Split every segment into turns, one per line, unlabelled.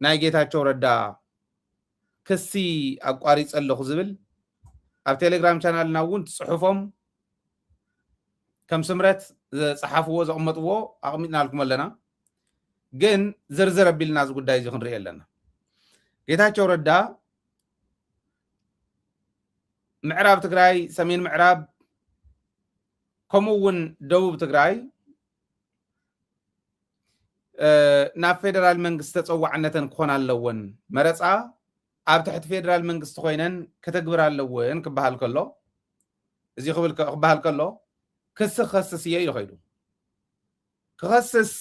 ናይ ጌታቸው ረዳ ክሲ ኣቋሪጽ ኣለኹ ዝብል ኣብ ቴሌግራም ቻናልና እውን ጽሑፎም ከም ስምረት ጽሓፍዎ ዘቕመጥዎ ኣቕሚጥና ልኩም ኣለና ግን ዝርዝር ኣቢልና ዝ ጉዳይ እዚ ክንርኢ ኣለና ጌታቸው ረዳ ምዕራብ ትግራይ ሰሜን ምዕራብ ከምኡውን ደቡብ ትግራይ ናብ ፌደራል መንግስት ተጸዋዕነተን ክኾን ኣለወን መረፃ ኣብ ትሕቲ ፌደራል መንግስት ኮይነን ከተግብር ኣለወን ክበሃል ከሎ እዚ ክበሃል ከሎ ክስ ክኸስስ እየ ኢሉ ኸይዱ ክኸስስ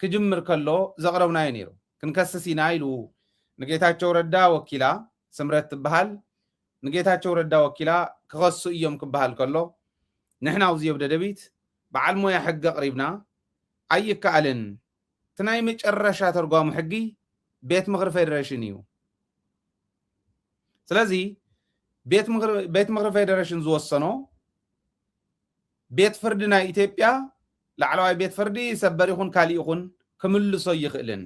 ክጅምር ከሎ ዘቕረብናዮ ነይሩ ክንከስስ ኢና ኢሉ ንጌታቸው ረዳ ወኪላ ስምረት ትበሃል ንጌታቸው ረዳ ወኪላ ክኸሱ እዮም ክበሃል ከሎ ንሕና ኣብዚ የብደደቢት በዓል ሞያ ሕጊ ኣቕሪብና ኣይከኣልን ትናይ መጨረሻ ተርጓሙ ሕጊ ቤት ምክሪ ፌደሬሽን እዩ ስለዚ ቤት ምክሪ ፌደሬሽን ዝወሰኖ ቤት ፍርዲ ናይ ኢትዮጵያ ላዕለዋይ ቤት ፍርዲ ሰበር ይኹን ካልእ ይኹን ክምልሶ ይኽእልን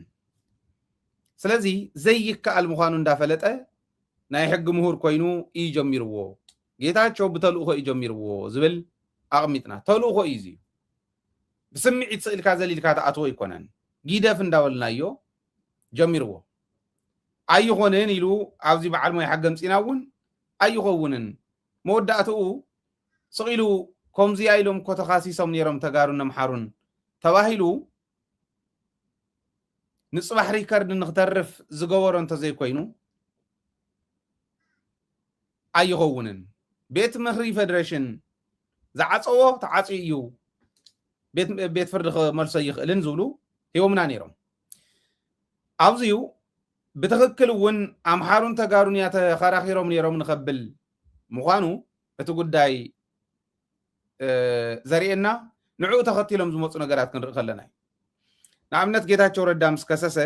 ስለዚ ዘይከኣል ምዃኑ እንዳፈለጠ ናይ ሕጊ ምሁር ኮይኑ ይጀሚርዎ ጌታቸው ብተልእኾ ይጀሚርዎ ዝብል ኣቕሚጥና ተልእኾ እዩ ብስምዒት ስእልካ ዘሊልካ ተኣትዎ ይኮነን ጊደፍ እንዳበልናዮ ጀሚርዎ ኣይኾንን ኢሉ ኣብዚ በዓል ሞያ ሕጊ ኣምፂና እውን ኣይኸውንን መወዳእትኡ ስቂሉ ከምዚ ኢሎም ኮተኻሲሶም ነይሮም ተጋሩን ኣምሓሩን ተባሂሉ ንጽባሕ ሪከርድ ንኽተርፍ ዝገበሮ እንተዘይኮይኑ ኣይኸውንን ቤት ምክሪ ፌደሬሽን ዝዓፀዎ ተዓፂ እዩ ቤት ፍርዲ ክመልሶ ይኽእልን ዝብሉ ሂቦምና ነይሮም ኣብዚዩ ብትኽክል እውን ኣምሓሩን ተጋሩን እያ ተኸራኺሮም ነይሮም ንኸብል ምዃኑ እቲ ጉዳይ ዘርእየና ንዕኡ ተኸቲሎም ዝመፁ ነገራት ክንርኢ ከለና ንኣብነት ጌታቸው ረዳ ምስ ከሰሰ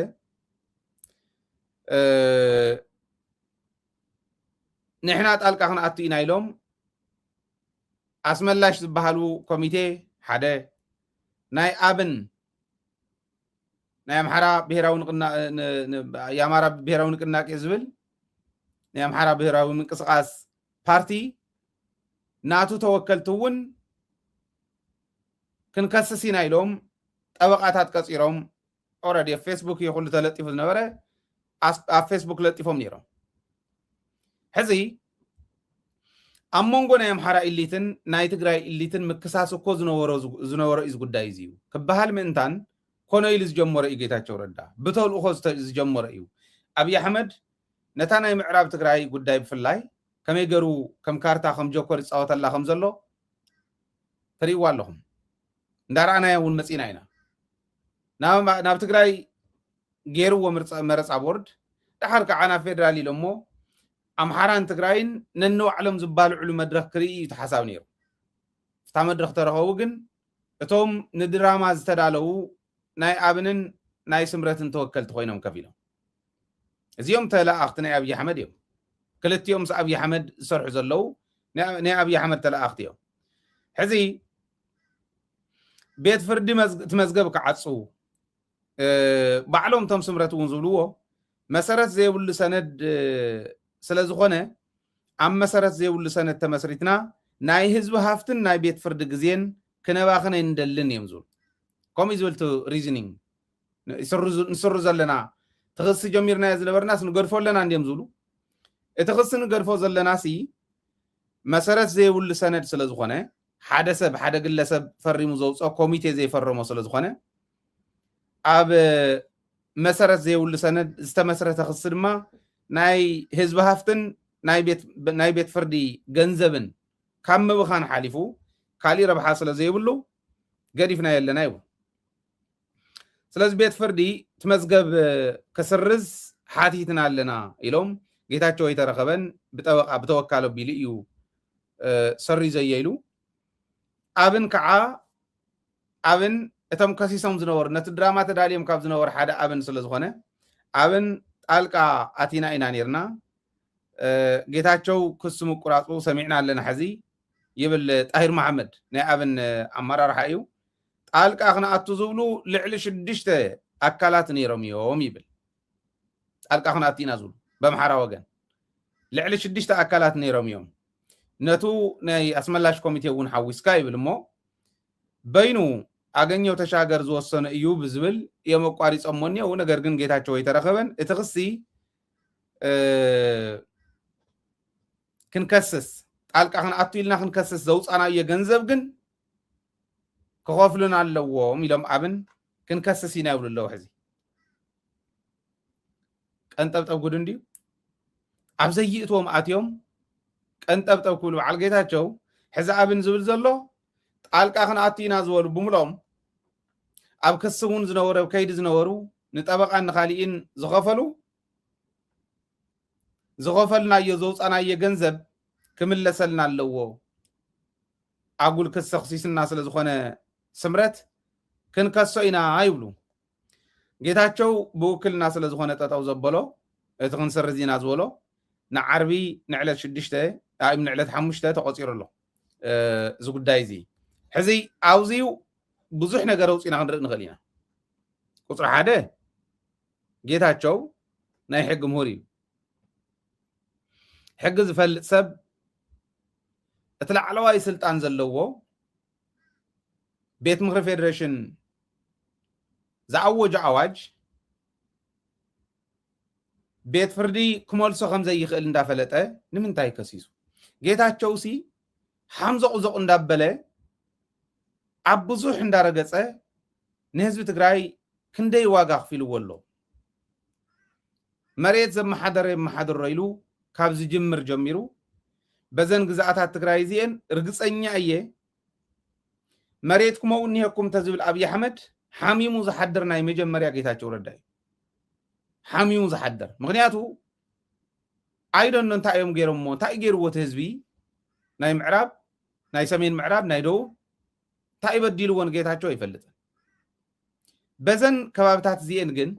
ንሕና ጣልቃ ክንኣቱ ኢና ኢሎም ኣስመላሽ ዝበሃሉ ኮሚቴ ሓደ ናይ ኣብን ናይ ኣምሓራ ብሄራዊ ንቅናቄ ዝብል ናይ ኣምሓራ ብሄራዊ ምንቅስቓስ ፓርቲ ናቱ ተወከልቲ እውን ክንከስስ ኢና ኢሎም ጠበቃታት ቀፂሮም ኦልሬዲ ኣብ ፌስቡክ ይኹሉ ተለጢፉ ዝነበረ ኣብ ፌስቡክ ለጢፎም ነይሮም ሕዚ ኣብ መንጎ ናይ ኣምሓራ ኢሊትን ናይ ትግራይ ኢሊትን ምክሳስ እኮ ዝነበሮ እዩ ጉዳይ እዩ ክበሃል ምእንታን ኮነ ኢሉ ዝጀመረ እዩ ጌታቸው ረዳ ብተልእኾ ዝጀመረ እዩ ኣብይ ኣሕመድ ነታ ናይ ምዕራብ ትግራይ ጉዳይ ብፍላይ ከመይ ገሩ ከም ካርታ ከም ጆከር ይፃወተላ ከም ዘሎ ትሪእዋ ኣለኹም እንዳረኣናዮ እውን መፂና ኢና ናብ ትግራይ ገይርዎ መረፃ ቦርድ ድሓር ከዓ ናብ ፌደራል ኢሎ እሞ ኣምሓራን ትግራይን ነንባዕሎም ዝባልዕሉ መድረክ ክርኢ እዩ ተሓሳብ ነይሩ እታ መድረክ ተረኸቡ ግን እቶም ንድራማ ዝተዳለዉ ናይ ኣብንን ናይ ስምረትን ተወከልቲ ኮይኖም ከፍ ኢሎም እዚኦም ተላኣኽቲ ናይ ኣብይ ኣሕመድ እዮም ክልቲኦም ኣብይ ኣሕመድ ዝሰርሑ ዘለዉ ናይ ኣብይ ኣሕመድ ተላኣኽቲ እዮም ሕዚ ቤት ፍርዲ ትመዝገብ ክዓፁ ባዕሎም ቶም ስምረት እውን ዝብልዎ መሰረት ዘይብሉ ሰነድ ስለ ዝኾነ ኣብ መሰረት ዘይብሉ ሰነድ ተመስሪትና ናይ ህዝቢ ሃፍትን ናይ ቤት ፍርዲ ግዜን ክነባኽነ ይንደልን እዮም ዝብሉ ከምኡ ዝብልቲ ሪዝኒንግ ንስሩ ዘለና ትኽሲ ጀሚርናዮ ዝነበርናስ ንገድፎ ኣለና እንዲዮም ዝብሉ እቲ ክሲ ንገድፎ ዘለናሲ መሰረት ዘይብሉ ሰነድ ስለ ዝኾነ ሓደ ሰብ ሓደ ግለሰብ ፈሪሙ ዘውፅኦ ኮሚቴ ዘይፈረሞ ስለ ዝኾነ ኣብ መሰረት ዘይብሉ ሰነድ ዝተመስረተ ክሲ ድማ ናይ ህዝቢ ሃፍትን ናይ ቤት ፍርዲ ገንዘብን ካብ ምብኻን ሓሊፉ ካሊእ ረብሓ ስለ ዘይብሉ ገዲፍና የለና ይብሉ ስለዚ ቤት ፍርዲ ትመዝገብ ክስርዝ ሓቲትና ኣለና ኢሎም ጌታቸው ይተረኸበን ብጠበቃ ብተወካሎ ቢሉ እዩ ሰሪዞ ኢሉ ኣብን ከዓ ኣብን እቶም ከሲሶም ዝነበሩ ነቲ ድራማ ተዳልዮም ካብ ዝነበሩ ሓደ ኣብን ስለ ዝኾነ ኣብን ጣልቃ ኣቲና ኢና ነርና ጌታቸው ክሱ ምቁራፁ ሰሚዕና ኣለና ሕዚ ይብል ጣሂር መሐመድ ናይ ኣብን ኣመራርሓ እዩ ጣልቃ ክነኣቱ ዝብሉ ልዕሊ 6 ኣካላት ነይሮም እዮም ይብል ጣልቃ خناتينا زول بمحرا وجن لعل شدشت أكلات نيرم يوم نتو ناي أسملاش كوميتي ون حوي سكاي بالمو بينو أغنيو تشاغر زوصن إيوب زبل يوم قاريس أمونيا ونجر جن جيتها شوي ترخبن اتغسي كنكسس ጣልቃ خناتيلنا كنكسس زوص أنا يجنزب جن كخافلون على اللوام يلام أبن كنكسس يناول اللو حزي أنت بتقولون دي أبزيتهم أتيوم أنت بتقولوا على جيتها شو حزا أبن زبل زلو ጣልቃ خناتينا زول بملام أب كسرون زنورة وكيد زنورو نتابع عن خالين زغفلنا يزوج أنا يجنزب كمل لسلنا اللوو أقول كسخسيس الناس اللي زخنا سمرت كن كسوينا عيبلو جيتاتشو بوكل الناس اللي زخنا تتاو زبلو اتخن سرزينا زولو نعربي نعلت شدشته من نعلت حمشته تقصير له زقد دايزي حزي عاوزيو بزح نجاروس إن عندنا نخلينا قصر حدا جيتاتشو ناي حق جمهوري حق زفل سب اطلع على واي سلطان زلوو بيت مغرب فيدريشن زعوج عواج بيت فردي كمال سو خمزة يخل اندافلته نمنتاي كسيسو جيتاتشو سي حمزة قزق اندابله عبزوح اندارقصه نهزب تግራይ ክንደይ ዋጋ ክፊልዎ መሬት ዘመሓደር ኢሉ ካብ ዝጅምር ጀሚሩ በዘን ግዛኣታት ትግራይ ዚን ርግፀኛ እየ መሬት ኩመው ንህኩም ተዝብል አብይ አሕመድ ሓሚሙ ዝሓድር ናይ መጀመርያ ጌታቸው ረዳ ሓሚሙ ዝሓድር ምክንያቱ አይዶን እንታዮም ገይሮሞ እንታይ ገይርዎ ህዝቢ ናይ ምዕራብ ናይ ሰሜን ምዕራብ ናይ ደቡብ እንታይ በዲልዎን ጌታቸው ይፈልጥ በዘን ከባብታት ዚን ግን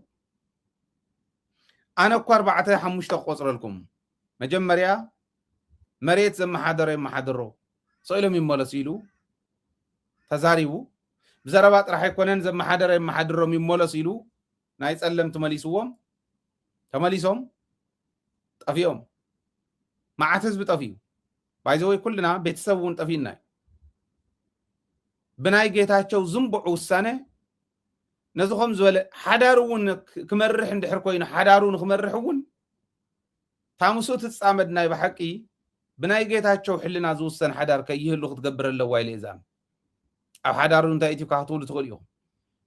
አነ እኮ 4-5 ቆጽረልኩም መጀመሪያ መሬት ዘመሓደሮ ሰኢሎም ይመለሱ ኢሉ ተዛሪቡ ብዘረባ ጥራሕ ይኮነን ዘመሓደሮ ይመለሱ ኢሉ ናይ ጸለም ተመሊሶም ጠፊዮም ማዓት ህዝብ ጠፊዩ ባይዘወይ ኩልና ቤተሰቡን ጠፊና ብናይ ጌታቸው ዝምብዑ ውሳነ ነዝኾም ዝበለ ሓዳሩን ክመርሕ እንድሕር ኮይኑ ሓዳሩን ክመርሕውን ታምሱ ትጻመድ ናይ በሐቂ ብናይ ጌታቸው ሕልና ዝውሰን ሓዳር ከይህሉ ክትገብር ኣለዋ ኢለ እዛም ኣብ ሓዳሩን እንታይ ኢትካ ክትውሉ ትኽእል ኢኹም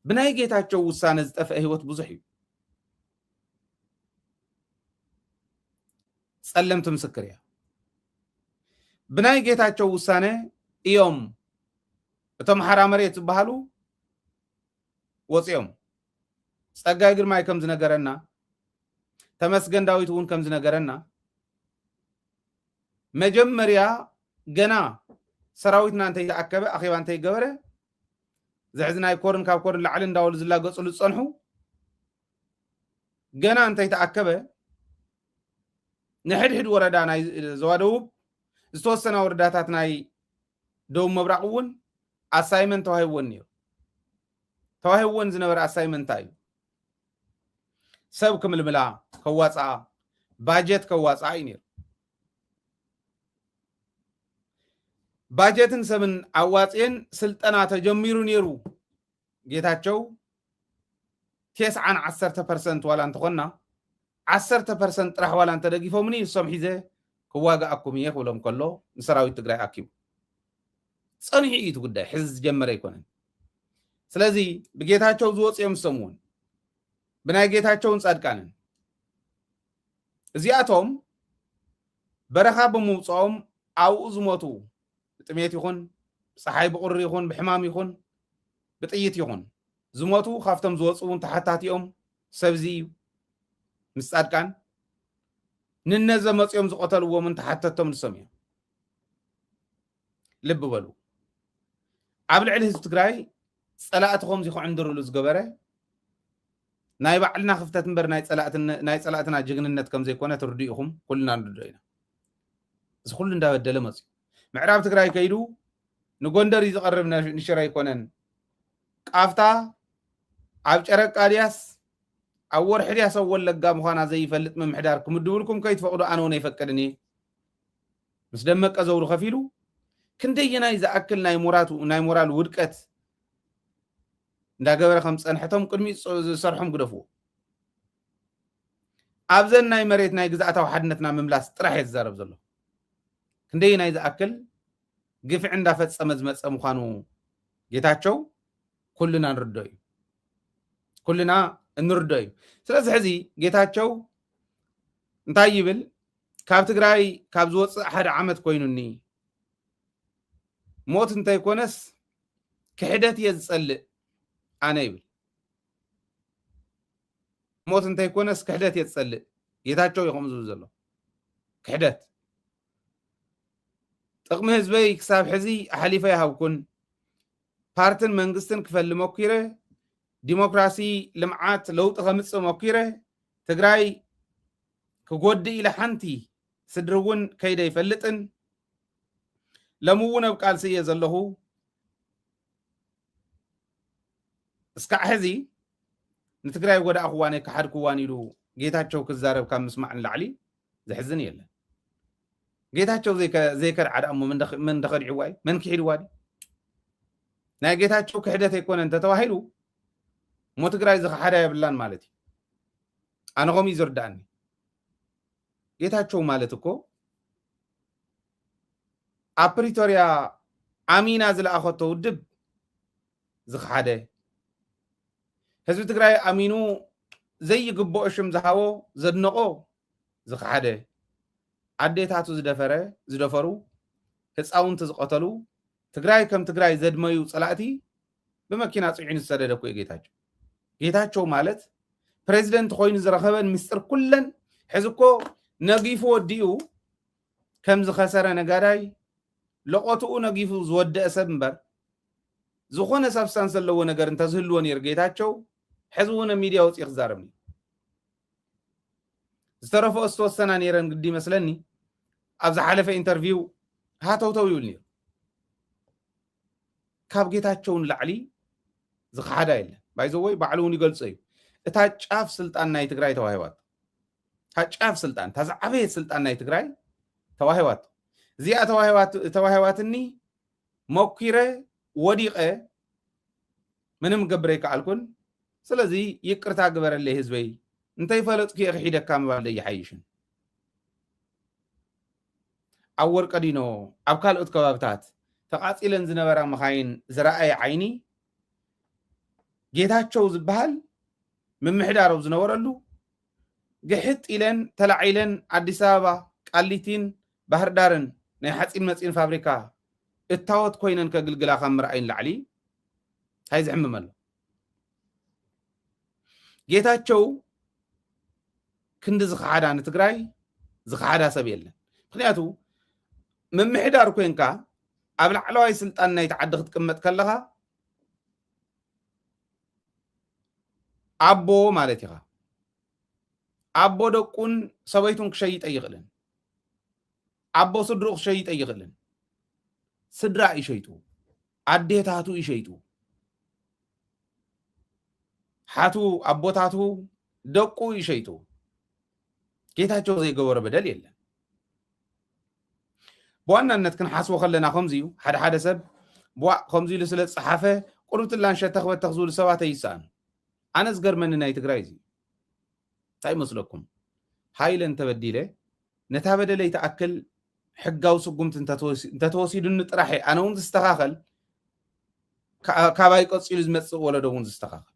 ብናይ ጌታቸው ውሳነ ዝጠፍአ ህይወት ብዙሕ እዩ ጸለምቲ ምስክር እያ ብናይ ጌታቸው ውሳነ እዮም እቶም ሓራ መሬት ዝበሃሉ ወጽዮም ጸጋይ ግርማይ ከም ዝነገረና ተመስገን ዳዊት እውን ከም ዝነገረና መጀመሪያ ገና ሰራዊትና እንተ ይተኣከበ ኣኺባ እንተ ይገበረ ዝሕዝናይ ኮርን ካብ ኮርን ላዕሊ እንዳወሉ ዝላገጹሉ ዝጸንሑ ገና እንተ ይተኣከበ ንሕድሕድ ወረዳ ናይ ዞባ ደቡብ ዝተወሰነ ወረዳታት ናይ ደቡብ ምብራቕ እውን ኣሳይመንት ተዋሂብዎን ነይሩ ተዋሂብዎን ዝነበረ ኣሳይመንት እዩ ሰብ ክምልምላ ከዋፃ ባጀት ከዋፃ እዩ ነይሩ ባጀትን ሰብን ኣዋፅን ስልጠና ተጀሚሩ ነይሩ ጌታቸው 9-10% ዋላ እንተኾና 10% ጥራሕ ዋላ እንተደጊፎምኒ ንሶም ሒዘ ክዋጋኣኩም እየ ክብሎም ከሎ ንሰራዊት ትግራይ ኣኪቡ ጸኒሑ እዩ እቲ ጉዳይ ሕዚ ዝጀመረ ኣይኮነን ስለዚ ብጌታቸው ዝወፅዮም ሰሙን ብናይ ጌታቸውን ጻድቃንን እዚኣቶም በረኻ ብምውፅኦም ኣብኡ ዝሞቱ ብጥሜት ይኹን ፀሓይ ብቁሪ ይኹን ብሕማም ይኹን ብጥይት ይኹን ዝሞቱ ካብቶም ዝወፅውን ተሓታቲኦም ሰብዚ ምስ ጻድቃን ንነዘ መፅኦም ዝቆተልዎም ተሓተቶም ንሶም እዮም ልብ በሉ ኣብ ልዕሊ ህዝቢ ትግራይ ጸላእትኩም ዝኹዕንድሩሉ ዝገበረ ናይ ባዕልና ክፍተት እምበር ናይ ጸላእትና ጅግንነት ከም ዘይኮነ ትርድኢኹም ኩልና ንርድኦ ኢና እዚ ኩሉ እንዳበደለ መፅኡ ምዕራብ ትግራይ ከይዱ ንጎንደር ዝቐርብ ንሽረ ይኮነን ቃፍታ ኣብ ጨረቃ ዲያስ أور حديا سوى لقا مخانا زي فلت من محدار كمدولكم كيف فقدوا أنا ونيفكرني بس دمك أزور خفيلو كندينا إذا أكل ناي مورال ودكت دا قبل 5 أنحتهم قدمي صرحهم قدفو أبزن ناي مريت ناي جزء حدنتنا مملاس طرح يتزارب زلو كندينا إذا أكل قف عند فتس أمزمت أمخانو جيتاتشو كلنا نردوي كلنا نردوي سلاز حزي جيتاتشو انتاي يبل كاب تقراي كاب زوص حد عمد كوينوني موت انتاي كونس كحدات يزسلق أنا يبل موت انتاي كونس كحدات يزسلق جيتاتشو يخمزو زلو كحدات تقم هزبي كساب حزي حليفة يهوكن بارتن منغستن كفل موكيره ديمقراسي لمعات لوط خمس موكيره تግራይ كغودي الى حنتي سدرون كيدا يفلطن لمون بقال سي يزلهو اسكع حزي نتግራይ ወደ አخواني كحدكوان يلو ጌታቸው كزارب كان مسمعن لعلي زحزن يله ጌታቸው زي كرعد امو من دخل عواي من كحيد وادي ናይ ጌታቸው ክሕደት ይኮነ እንተ ተዋሂሉ ሞ ትግራይ ዝሓዳ ይብላን ማለት እዩ ኣነኾም ይዝርዳኒ ጌታቸው ማለት እኮ ኣብ ፕሪቶሪያ ኣሚና ዝለኣኸቶ ውድብ ዝሓደ ህዝቢ ትግራይ ኣሚኑ ዘይግብኦ ሽም ዝሃቦ ዘድነቆ ዝሓደ ኣዴታቱ ዝደፈሩ ህፃውንቲ ዝቆተሉ ትግራይ ከም ትግራይ ዘድመዩ ጸላእቲ በመኪና ጽዒን ዝተደደኩ ጌታቸው ማለት ፕሬዝዳንት ኮይኑ ዝረኸበን ምስጥር ኩለን ሕዝኮ ነጊፉ ወዲኡ ከም ዝኸሰረ ነጋዳይ ለቆትኡ ነጊፉ ዝወደአ ሰብ እምበር ዝኾነ ሳብስታንስ ዘለዎ ነገር እንተዝህልዎ ነይሩ ጌታቸው ሕዝቡን ሚድያ ወፂ ይኽዛረብኒ ዝተረፈ ዝተወሰና ነይረን ግዲ መስለኒ ኣብ ዝሓለፈ ኢንተርቪው ሃተውተው ይብል ነይሩ ካብ ጌታቸውን ላዕሊ ዝሓዳ የለ ባይዘወይ ባዕሉን ይገልጽ እዩ እታ ጫፍ ስልጣን ናይ ትግራይ ተዋሂዋት ታ ጫፍ ስልጣን ታዝዓበየ ስልጣን ናይ ትግራይ ተዋሂዋት እዚኣ ተዋሂዋትኒ ሞኪረ ወዲቀ ምንም ገብረ ይከኣልኩን ስለዚ ይቅርታ ግበረለይ ህዝበይ እንታይ ፈለጥኩ ይኺደካ ምባል ይሓይሽን ኣብ ወርቀዲኖ ኣብ ካልኦት ከባብታት ተቃጺለን ዝነበራ መኻይን ዝረአየ ዓይኒ ጌታቸው ዝበሃል ምምሕዳረው ዝነበረሉ ግሕጥ ኢለን ተላዒለን አዲስ አበባ ቃሊቲን ባህር ዳርን ናይ ሓጺን መጺን ፋብሪካ እታወት ኮይነን ከግልግላ ከም ምርኣይን ላዕሊ ሃይ ዝሕምመሎ ጌታቸው ክንዲ ዝኸሓዳ ንትግራይ ዝኸሓዳ ሰብ የለን ምክንያቱ ምምሕዳር ኮይንካ ኣብ ላዕለዋይ ስልጣን ናይ ተዓዲ ክትቅመጥ ከለኻ ኣቦ ማለት ኢኻ ኣቦ ደቁን ሰበይቱን ክሸይጥ ይኽእልን ኣቦ ስድሩ ክሸይጥ ይኽእልን ስድራ ይሸይጡ ኣዴታቱ ይሸይጡ ሓቱ ኣቦታቱ ደቁ ይሸይጡ ጌታቸው ዘይገበረ በደል የለን بوانا كن حاسبو خلنا خمزيو حدا سب بوا خمزي لسلت صحافة قربت لان شتخ وتخزول سوات يسان أنا صغر من ناي تجرايزي تاي مسلكم هاي لن تبديله نتابد لي تأكل حقاو سقمت انت توصي دون تراحي أنا ونز استخاخل كاباي قص يلزمت ولا دون استخاخل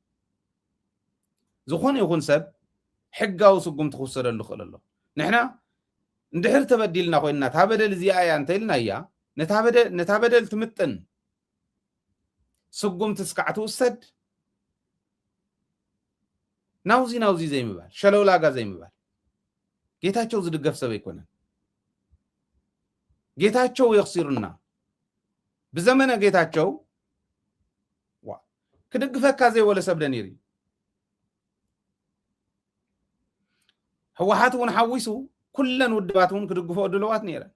زخون يكون سب حقاو سقمت خسر اللي خل الله نحنا ندحر تبديلنا خوينا تابدل زي آية انتيلنا إياه نتابدل تمتن سقوم تسكعتو السد ناوزي زي مبال شلو لاغا زي مبال ጌታቸው ዝድገፍ ሰብ ይኮነ ጌታቸው ይخسرنا بزمن ጌታቸው كدغفካ زي ولا ሰብ ደኒሪ ህወሓቱን ሓዊሱ كلن ودباتهم كدغفو دلوات نيره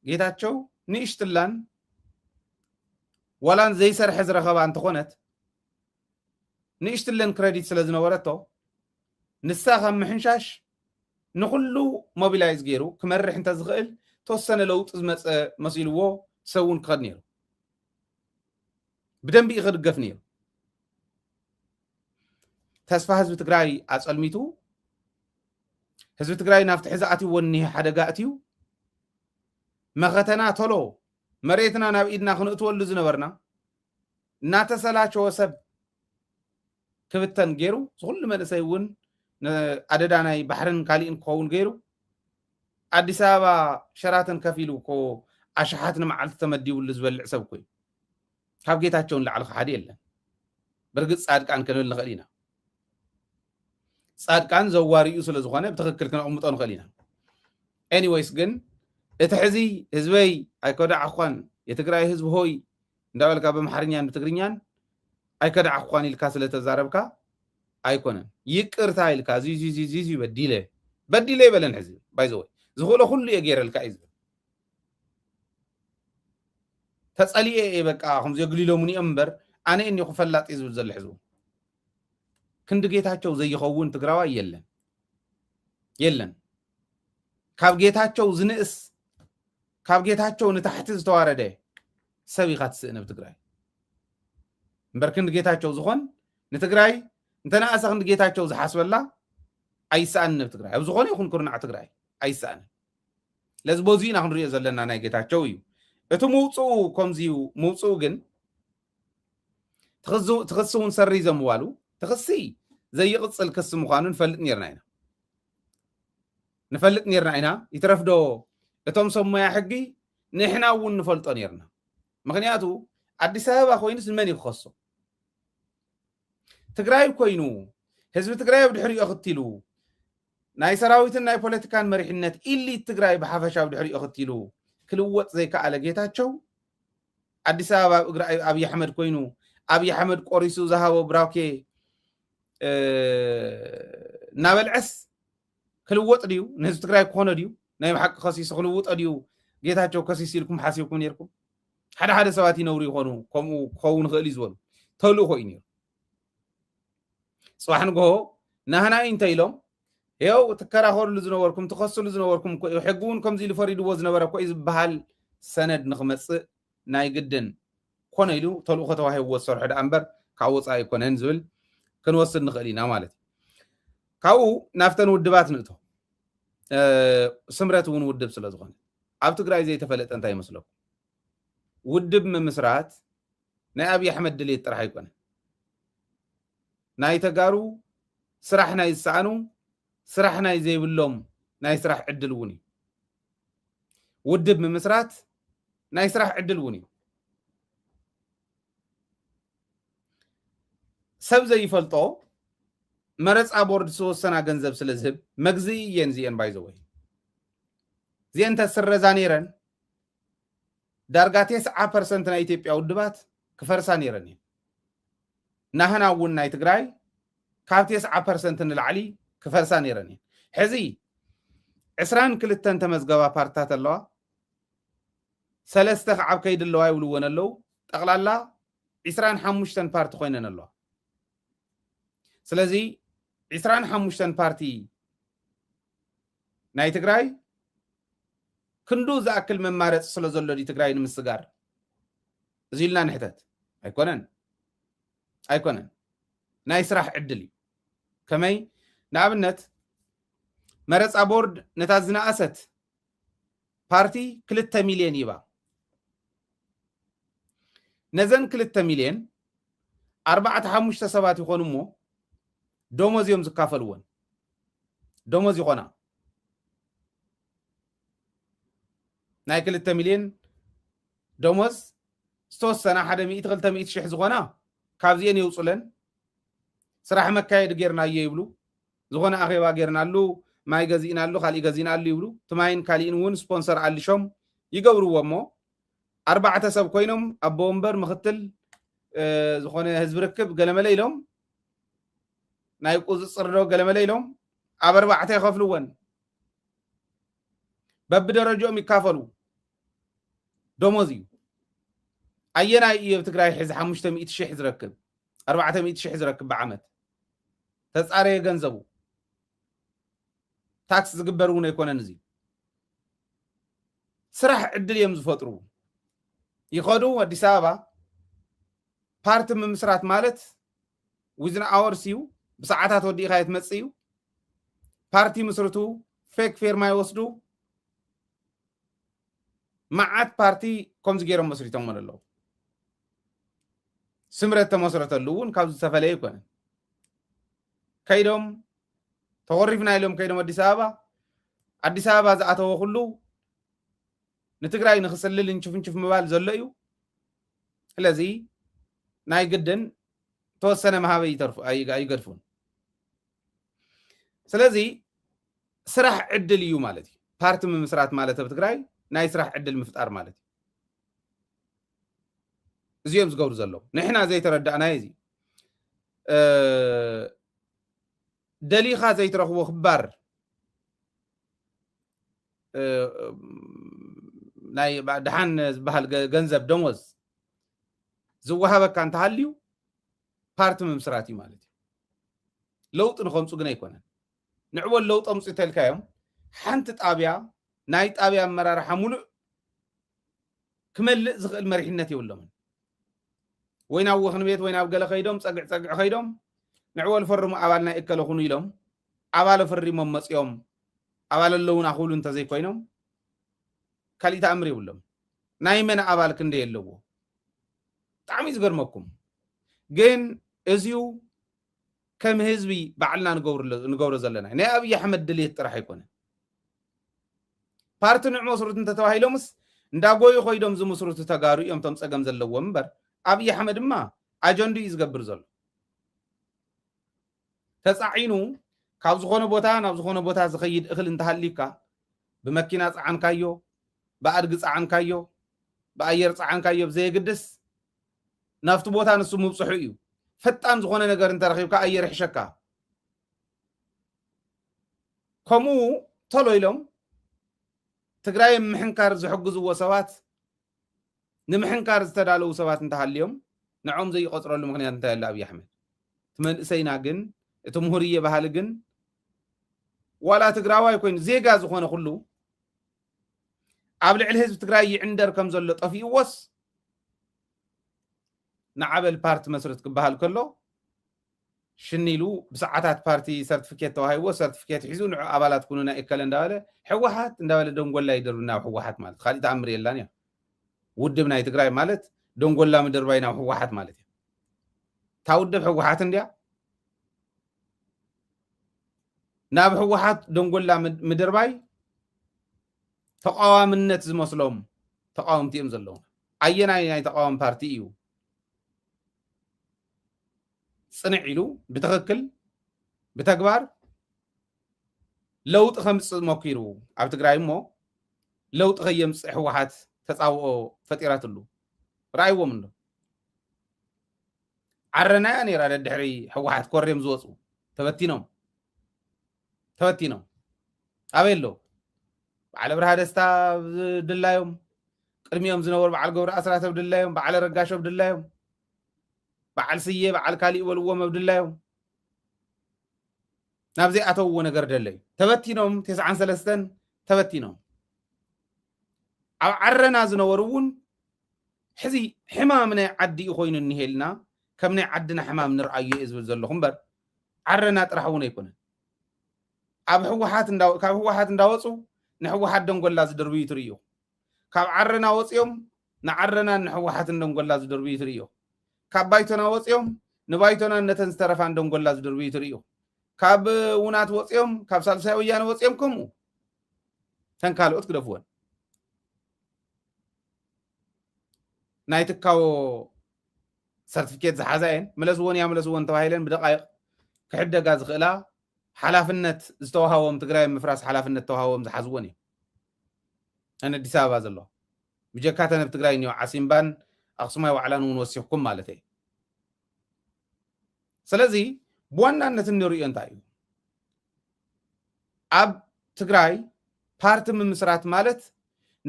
ጌታቸው ንሽትላን ወላን ዘይ ሰርሕ ዝረኸባ እንተኾነት نيشتلن كريديت سلازنورتو نساخ محنشاش نخلو موبيلايز غيرو كمرح انت زغل توسن لوط زمص مسيلو سون كدنيرو بدنبي يغدقفنيرو تسفا حزب تግራይ አጸልሚቱ ህዝብ ትግራይ ናፍት ሕዛአቲ ወኒ ሓደጋእቲው መኸተና ቶሎ መሬትና ናብ ኢድና ክንእትወሉ ዝነበርና እናተሰላቸው ሰብ ክብተን ገይሩ ሁሉ መንሰይ ውን አደዳናይ ባህርን ካሊን ኮውን ገይሩ አዲስ አበባ ሸራተን ከፊሉ ኮ አሽሓትን መዓልት ተመዲውሉ ዝበልዕ ሰብ ኮይ ካብ ጌታቸውን ለዓል ኸሓዲ የለን በርግጥ ጻድቃን ከንብል ንኽእሊና ጻድቃን ዘዋሪኡ ስለዝኾነ ብትክክል ከነቅምጦ ንኽእሊና ኤኒዌይስ ግን እቲ ሕዚ ህዝበይ ኣይከዳዕኳን የትግራይ ህዝብ ሆይ እንዳበልካ በመሓርኛን በትግርኛን ኣይከዳዕኳን ኢልካ ስለተዛረብካ ኣይኮነን ይቅርታ ኢልካ ዚዚ በዲለ ይበለን ሕዚ ባይዘወይ ዝኽእሎ ኩሉ የገይረልካ እዩ ተጸሊኤ በቃ ከም ዘግሊሎሙን እምበር ኣነ እኒ ክፈላጥ ዝብል ዘሎ ሕዝቡ ክንድ ጌታቸው ዘይኸውን ትግራዋይ የለን ካብ ጌታቸው ዝንእስ ካብ ጌታቸው ንታሕቲ ዝተዋረደ ሰብ ኢኻ ትስእነ ብትግራይ እምበር ክንድ ጌታቸው ዝኾን ንትግራይ እንተነኣሰ ክንድ ጌታቸው ዝሓስበላ ኣይሰኣን ብትግራይ ኣብ ዝኾነ ይኹን ኩርናዕ ትግራይ ኣይሰኣን ለዚ በዚኡ ኢና ክንሪኦ ዘለና ናይ ጌታቸው እዩ እቲ ምውፅኡ ከምዚዩ ምውፅኡ ግን ትኽሲ እውን ሰሪ ዘምዋሉ ትኽሲ ዘይቕፅል ክስ ምዃኑ ንፈልጥ ነርና ኢና ይትረፍዶ እቶም ሰብ ሞያ ሕጊ ንሕና እውን ንፈልጦ ነርና ምክንያቱ አዲስ አበባ ኮይኑስ ንመን ይኽሶ ትግራይ ኮይኑ ህዝቢ ትግራይ ብድሕሪኡ ክትሉ ናይ ሰራዊትን ናይ ፖለቲካን መሪሕነት ኢሊት ትግራይ ብሓፈሻ ብድሕሪኡ ክትሉ ክልወጥ ዘይከኣለ ጌታቸው አዲስ አበባ እግራ አብይ አሕመድ ኮይኑ አብይ አሕመድ ቆሪሱ ዝሃቦ ብራውኬ ናበልዕስ ክልወጥ ዲዩ ንህዝቢ ትግራይ ክኾነ ዲዩ ናይ ሓቂ ከሲስ ክልውጥ ዲዩ ጌታቸው ከሲስ ኢልኩም ሓሲብኩም ነርኩም ሓደ ሰባት ይነብሩ ይኾኑ ከምኡ ክኸውን ክእል ዝበሉ ተልእኮ እዩ ነይሩ ጽባሕ ንጎሆ ናህና እንታይ ኢሎም ያው ተከራኸሩሉ ዝነበርኩም ተኸስሉ ዝነበርኩም ሕጉን ከምዚ ኢሉ ፈሪድዎ ዝነበረ ኮይ ዝበሃል ሰነድ ንኽመጽእ ናይ ግድን ኮነ ኢሉ ተልእኮ ተዋሂብዎ ዝሰርሑ ዳ እምበር ካብ ወፃኢ ኣይኮነን ዝብል ክንወስድ ንኽእል ኢና ማለት ካብኡ ናፍተን ውድባት ንእቶ ስምረት እውን ውድብ ስለ ዝኾነ ኣብ ትግራይ ዘይተፈለጠ እንታይ ይመስለኩም ውድብ ምምስራት ናይ አብይ አሕመድ ድሌት ጥራሕ ኣይኮነ ናይ ተጋሩ ስራሕ ናይ ዝሰኣኑ ስራሕ ናይ ዘይብሎም ናይ ስራሕ ዕድል እውን እዩ ውድብ ምምስራት ናይ ስራሕ ዕድል እውን እዩ ሰብ ዘይፈልጦ መረፃ ቦርድ ዝተወሰና ገንዘብ ስለዝህብ መግዝኢ እየን ዚአን ባይዘወይ ዚአን ተስረዛ ነይረን ዳርጋ 9% ናይ ኢትዮጵያ ውድባት ክፈርሳ ነይረን ናህና እውን ናይ ትግራይ ካብ 9% ንላዕሊ ክፈርሳ ነይረን ሕዚ 22 ተመዝገባ ፓርቲታት ኣለዋ 3 ከዓብ ከይድ ኣለዋ ይብልዎን ኣለው ጠቕላላ 25 ፓርቲ ኮይነን ኣለዋ ስለዚ 25 ፓርቲ ናይ ትግራይ ክንዱ ዝኣክል መማረፅ ስለ ዘሎ ዲ ትግራይ ንምስጋር እዚ ኢልና ንሕተት ኣይኮነን ናይ ስራሕ ዕድል እዩ ከመይ ንኣብነት መረፃ ቦርድ ነታ ዝነኣሰት ፓርቲ 2 ሚልዮን ይባ ነዘን 2 ሚልዮን 4-5 ሰባት ይኾኑ እሞ ደሞዝ እዮም ዝካፈልዎን ደሞዝ ይኾና ናይ 2 ሚልዮን ደሞዝ ዝተወሰነ 100-200 ሽሕ ዝኾና ካብዚአን ይውፅለን ስራሕ መካየድ ጌርናዮ ይብሉ ዝኾነ ኣኼባ ጌርናሉ ማይ ገዚእናሉ ካልእ ገዚእናሉ ይብሉ ትማይን ካልእን እውን ስፖንሰር ኣልሾም ይገብርዎ እሞ 4 ሰብ ኮይኖም ኣቦ ወንበር ምክትል ዝኾነ ህዝቢ ርክብ ገለመለ ኢሎም ናይ ቁፅፅር ዶ ገለመለ ኢሎም ኣብ 4 ይኸፍልዎን በብደረጃኦም ይካፈሉ ደሞዝ እዩ ኣየናይ እዩ ትግራይ ሕዚ 500,000 ዝረክብ 400,000 ዝረክብ بعمت ተጻረየ ገንዘቡ ታክስ ዝግበርው ነው ይኮነን እዚ ስራሕ ዕድል እዮም ዝፈጥሩ ይኸዱ አዲስ አበባ ፓርቲ ምምስራት ማለት within hours እዩ ብሰዓታት ወዲኻ ይትመጽዩ ፓርቲ መስርቱ ፌክ ፌርማ ይወስዱ ማዓት ፓርቲ ከምዚ ገይሮም መስሪቶም ማለት ስምረት ተመስረተሉን ካብ ዝተፈለየ ይኮነ ከይዶም ተወሪፍና ኢሎም ከይዶም አዲስ አበባ ዝኣተወ ሁሉ ንትግራይ ንኽስልል እንችፍንችፍ ምባል ዘሎ እዩ ስለዚ ናይ ግድን ተወሰነ ማህበ ይተርፉ አይገድፉን ስለዚ ስራሕ ዕድል እዩ ማለት እዩ ፓርቲ ምምስራት ማለት ኣብ ትግራይ ናይ ስራሕ ዕድል ምፍጣር ማለት እዚኦም ዝገብሩ ዘሎ ንሕና ዘይተረዳእና እዚ ደሊኻ ዘይትረኽቦ ክባር ናይ ድሓን ዝበሃል ገንዘብ ደሞዝ ዝወሃበካ እንተሃልዩ ፓርቲ ምምስራት እዩ ማለት እዩ ለውጥ ንኸምፁ ግን ኣይኮነን ንዕወል ለውጥ ኣምፁ ተልካዮም ሓንቲ ጣብያ ናይ ጣብያ ኣመራርሓ ሙሉእ ክመልእ ዝኽእል መሪሕነት የብሎምን ወይ ናብ ወኽን ቤት ወይ ናብ ገለ ኸይዶም ፀግዕ ኸይዶም ንዕወል ፈርሙ ኣባል ናይ እከለ ኹኑ ኢሎም ኣባለ ፈሪሞም መፅዮም ኣባል ኣለውን ኣኽብሉ እንተዘይኮይኖም ካሊእ ተኣምር የብሎም ናይ መን ኣባል ክንደይ ኣለዎ ብጣዕሚ ዝገርመኩም ግን እዚዩ ከም ህዝቢ ባዕልና ንገብሮ ዘለና ናይ ኣብይ ኣሕመድ ድሌት ጥራሕ ኣይኮነን ፓርቲ ንዕመስርቱ እንተተባሂሎምስ እንዳጎዩ ኸይዶም ዝመስርቱ ተጋሩ እዮም ቶም ፀገም ዘለዎም እምበር ኣብይ ኣሕመድ ድማ ኣጀንዱ እዩ ዝገብር ዘሎ ተፃዒኑ ካብ ዝኾነ ቦታ ናብ ዝኾነ ቦታ ዝኸይድ እኽል እንተሃሊካ ብመኪና ፃዓንካዮ ብኣድጊ ፃዓንካዮ ብኣየር ፃዓንካዮ ብዘየግድስ ናፍቲ ቦታ ንሱ ምብፅሑ እዩ ፈጣን ዝኾነ ነገር እንተረኺብካ ኣየር ይሕሸካ ከምኡ ቶሎ ኢሎም ትግራይ ምሕንካር ዝሕግዝዎ ሰባት ንምሕንካር ዝተዳለዉ ሰባት እንተሃልዮም ንዖም ዘይቆፅረሉ ምክንያት እንታይ ኣለ ኣብይ ኣሕመድ ትመንእሰይና ግን እቲ ምሁርየ ባህሊ ግን ዋላ ትግራዋይ ኮይኑ ዜጋ ዝኾነ ኩሉ ኣብ ልዕሊ ህዝቢ ትግራይ ይዕንደር ከም ዘሎ ጠፊእዎስ ንዓበል ፓርቲ መስረት ክበሃል ከሎ ሽኒሉ ብሰዓታት ፓርቲ ሰርቲፊኬት ተዋሂቦ ሰርቲፊኬት ሒዙ ንዑ ኣባላት ኩኑና እከለ እንዳበለ ሕወሓት እንዳበለ ደንጎላ ይደርብና ሕወሓት ማለት ካሊእ ተኣምር የላን እያ ውድብ ናይ ትግራይ ማለት ደንጎላ ምድርባይ ናብ ሕወሓት ማለት እዩ ታውድብ ሕወሓት እንድያ ናብ ሕወሓት ደንጎላ ምድርባይ ተቃዋምነት ዝመስሎም ተቃዋምቲ እዮም ዘለዉ ኣየናይ ናይ ተቃዋሚ ፓርቲ እዩ ጽንዕ ኢሉ ብትኽክል ብተግባር ለውጥ ከምፅእ ሞኪሩ ኣብ ትግራይ እሞ ለውጥ ከየምፅእ ሕወሓት ተፃውኦ ፈጢራትሉ ረኣይዎም እንዶ ዓረናያ ነይራ ደድሕሪ ሕወሓት ኮርዮም ዝወፁ ተበቲኖም ኣበይ ኣሎ በዓለ ብርሃ ደስታ ብድላዮም ቅድሚኦም ዝነበሩ በዓል ገብረ ኣስራት ብድላዮም በዓል ረጋሾ ብድላዮም በዓል ስየ በዓል ካሊእ በልዎም ብድላዮም ናብዚ ኣተውዎ ነገር ደለዩ ተበቲኖም 93 ተበቲኖም ኣብ ዓረና ዝነበሩ እውን ሕዚ ሕማም ናይ ዓዲ ኮይኑ እንሄልና ከም ናይ ዓድና ሕማም ንርአዩ እየ ዝብል ዘለኹም እምበር ዓረና ጥራሕ እውን ኣይኮነን ኣብ ሕወሓት እንዳወፁ ንሕወሓት ደንጎላ ዝድርብዩ ትርእዮ ካብ ዓረና ወፅዮም ንዓረና ንሕወሓት ደንጎላ ዝድርብዩ ትርእዮ ካብ ባይቶና ወፅዮም ንባይቶና ነተን ዝተረፋን ደንጎላ ዝድርብዩ ትርእዮ ካብ ውናት ወፅዮም ካብ ሳልሳይ ወያነ ወፅዮም ከምኡ ተን ካልኦት ክደፍወን ናይ ትካዎ ሰርቲፊኬት ዝሓዛየን መለስዎን ያመለስዎን ተባሂለን ብደቃይቕ ክሕደጋ ዝኽእላ ሓላፍነት ዝተዋሃቦም ትግራይ ምፍራስ ሓላፍነት ተዋሃቦም ዝሓዝዎን እዩ ኣነ ኣዲስ ኣበባ ዘሎ ብጀካተ ነብ ትግራይ እኒኦ ዓሲምባን ኣክሱማይ ዋዕላን እውን ወሲኽኩም ማለት እዩ ስለዚ ብዋናነት እንሪኦ እንታይ እዩ ኣብ ትግራይ ፓርቲ ምምስራት ማለት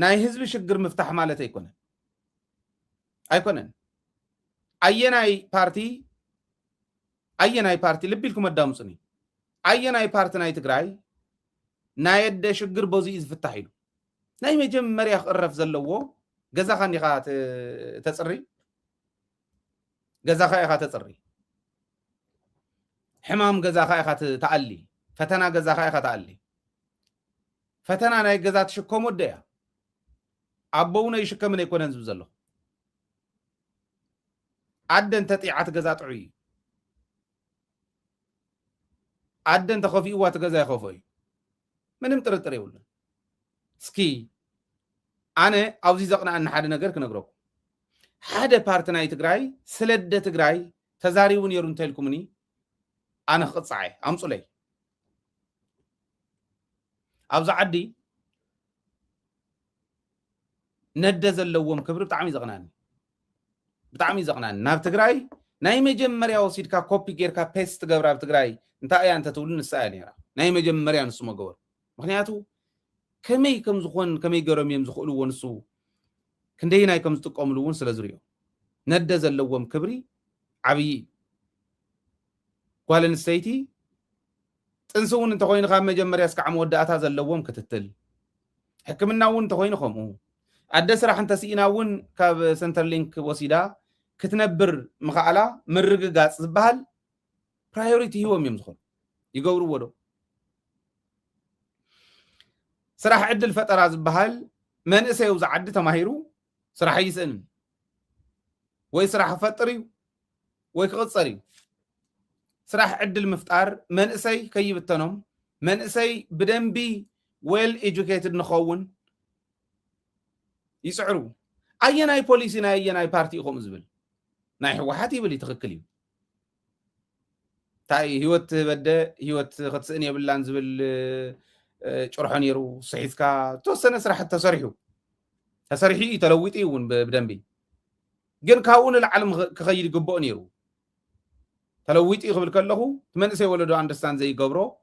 ናይ ህዝቢ ሽግር ምፍታሕ ማለት ኣይኮነን ኣየናይ ፓርቲ أيناي بارتي لبيلكم الدامصني أيناي بارتي ناي تجراي نايد شجر بوزي في التحيل ناي مجمع مريخ الرف زلوه جزا خاني خات تصري جزا خاي خات تصري حمام جزا خاي خات تعلي فتنا جزا خاي خات تعلي فتنا ناي جزا تشكم وديا أبونا يشكم يكون نزب زلو عدن تطيعات جزا تعي عدن تخفي وات جزا يخفي منم ترتري ولا سكي أنا أوزي زقنا أن حدا نجر كنجرو حدا بارتناي تجراي سلدة تجراي تزاري ونيرون تلكمني أنا خصعي أمصلي أوز عدي ندز اللوم كبر بتعمي زقنان ناب تجراي ناي مجمريا وسيدكا كوبي غيركا بيست غبرا بتجراي انت اي انت تقول نسالني ناي مجمريا نسو مغور مخنياتو كمي كم زخون كمي غرم يم زخلو ونسو كندي ناي كم تقوملون سلازريو ندز اللوم كبري عبي قالن سيتي تنسون انت خوين خا مجمريا اسك عم وداتا زلوم كتتل حكمنا ون تخوين خمو عدس راح انت سيناون كاب سنتر لينك وسيدا كتنبر مخالا مرغغاص زبال برايورتي هو ميمزخون يغورو ودو سراح عدل فترة زبال من اسيو زعد تماهيرو سراح يسن وي سراح فطري وي كقصري سراح عدل مفتار من اسي كيبتنم من اسي بدنبي ويل educated نخون يسعروا أيناي بوليسنا أيناي بارتي يقوم زبل ناي حوحاتي بلي تخكلي تاي هيوت بدا هيوت خصني بلان زبل شرحان يرو صحيفكا توسنا سرح تسرحو تسرحي تلويتي ون بدنبي جن كاون العالم كخيل قبو نيرو تلويتي قبل كله تمنسي ولدو اندرستاند زي قبرو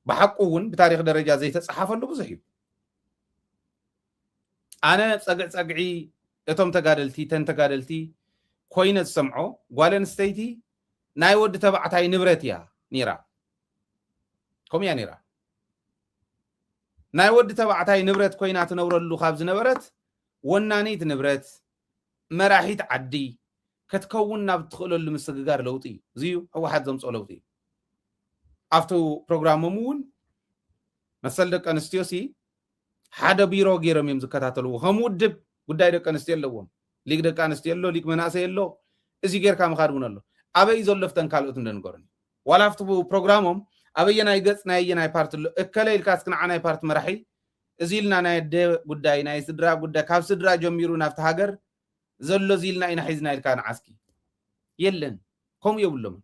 بحقه ون بتاريخ درجة زي تصحف له بزحيو أنا صقعي اتم تقادلتي تن تقادلتي كوينة سمعو قالن ستيتي ناي ود تبعتاي نبرتيا نيرا كم يا نيرا ناي ود تبعتاي نبرت كوينات نورلو خابز نبرت ونانيت نبرت مراحيت عدي كتكوننا بتخلو المسققار لوطي زيو هو حد زمصو لوطي افتو بروجرام مون مسلك انستيوسي حدا بيرو غيرم يمزكاتاتلو همودب ጉዳይ ደቀ አንስትዮ ኣለዎም ሊግ ደቀ አንስትዮ ኣሎ ሊግ መናእሰይ ኣሎ እዚ ጌርካ መኻድውን ኣሎ ኣበይ ዘለፍተን ካልኦት እንደንገሩኒ ዋላፍቱ ፕሮግራሞም ኣበየናይ ገጽ ናየናይ ፓርቲ ኣሎ እከለይልካስ ክንዓናይ ፓርቲ መራሒ እዚ ኢልና ናይ ደ ጉዳይ ናይ ስድራ ጉዳይ ካብ ስድራ ጀሚሩ ናብቲ ሃገር ዘሎ እዚ ኢልና ኢና ሒዝና ኢልካ ንዓስኪ የለን ከምኡ የብሎም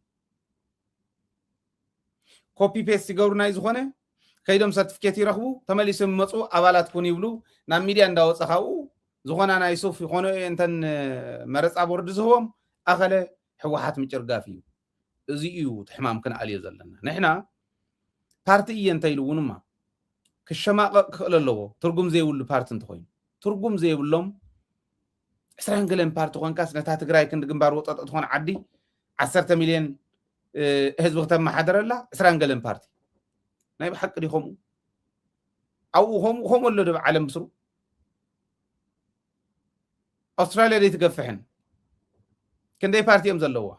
ኮፒ ፔስት ይገብሩናይ ዝኾነ ከይዶም ሰርቲፊኬት ይረኽቡ ተመሊሶም መጹ ኣባላት ኮን ይብሉ ናብ ሚድያ እንዳወጻኻው ዝኾና ናይ ሱፍ ይኾነ እንተን መረጻ ቦርድ ዝህቦም ኣኸለ ሕወሓት ምጭርጋፍ እዩ እዚ እዩ ትሕማም ክንዓልዮ ዘለና ንሕና ፓርቲ እየ እንተይልውንማ ክሸማቐቕ ክኽእል ኣለዎ ትርጉም ዘይብሉ ፓርቲ እንተኾይኑ ትርጉም ዘይብሎም 20 ገለን ፓርቲ ኮንካስ ነታ ትግራይ ክንዲ ግንባር ወጠጥ ትኾን ዓዲ 10 ሚልዮን ህዝቢ ከተመሓደረላ 20 ገለን ፓርቲ ናይ ብሓቂ ዲኹም ኣው ሆም ወሎ ደብ ዓለም ብስሩ أستراليا دي تقفحن كندي بارتيهم زلوا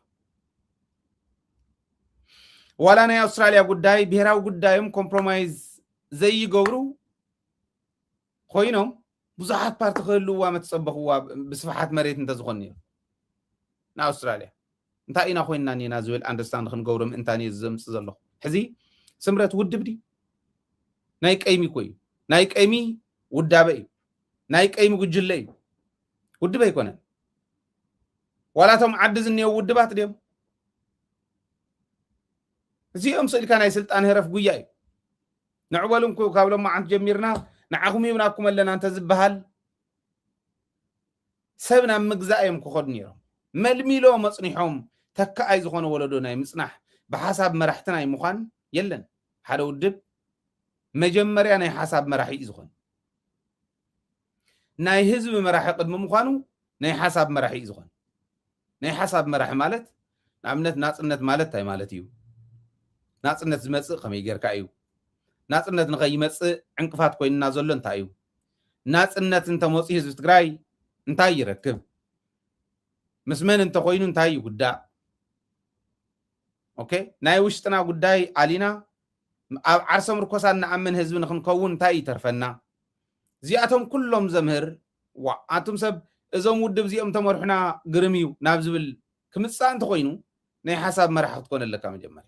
ولا أنا أستراليا قداي بيراو قدايم كومبرومايز زي يقولوا خوينهم بزحات بارتي خلوا ومتصبحوا بصفحات مريت انت زغني نا أستراليا انت اينا خوينا ني نازويل اندرستاند خن قولهم انتاني الزمس زلو حزي سمرت ود بدي نايك ايمي كوي نايك ايمي ودابي نايك ايمي قجلي ودبا يكونن ولا تم عدزني ودبات ديم زي امسل كان يسلطان هرف غياي نعولن كو كابلم ما عند جميرنا نعهم يمناكم لنا انت زبحال سبنا مغزايم كو خدنيرو ملميلو مصنيحهم تكا اي زخون ولدوناي مصنح بحساب مرحتنا يمخان يلن حدا ودب مجمريا ناي حساب مرحي زخون ناي حزب مراحي قدم مخانو ناي حساب مراحي زخون ناي حساب مراحي مالت ንኣብነት ናጽነት ማለት እንታይ ማለት እዩ ናጽነት ዝመጽእ ከመይ ጌርካ እዩ ናጽነት ንኸይመጽእ ዕንቅፋት ኮይንና ዘሎ እንታይ እዩ ናጽነት እንተመጽኡ ህዝቢ ትግራይ እንታይ ይረክብ ምስ መን እንተኮይኑ እንታይ ይጉዳእ ኦኬ ናይ ውሽጥና ጉዳይ ኣሊና ኣብ ዓርሶም ርኮሳን ንኣምን ህዝቢ ንኽንከውን እንታይ ይተርፈና እዚኣቶም ኩሎም ዘምህር ኣቶም ሰብ እዞም ውድብ እዚኦም ተመርሑና ግርም እዩ ናብ ዝብል ክምፃእ እንተኮይኑ ናይ ሓሳብ መራሒ ክትኮን ኣለካ መጀመርያ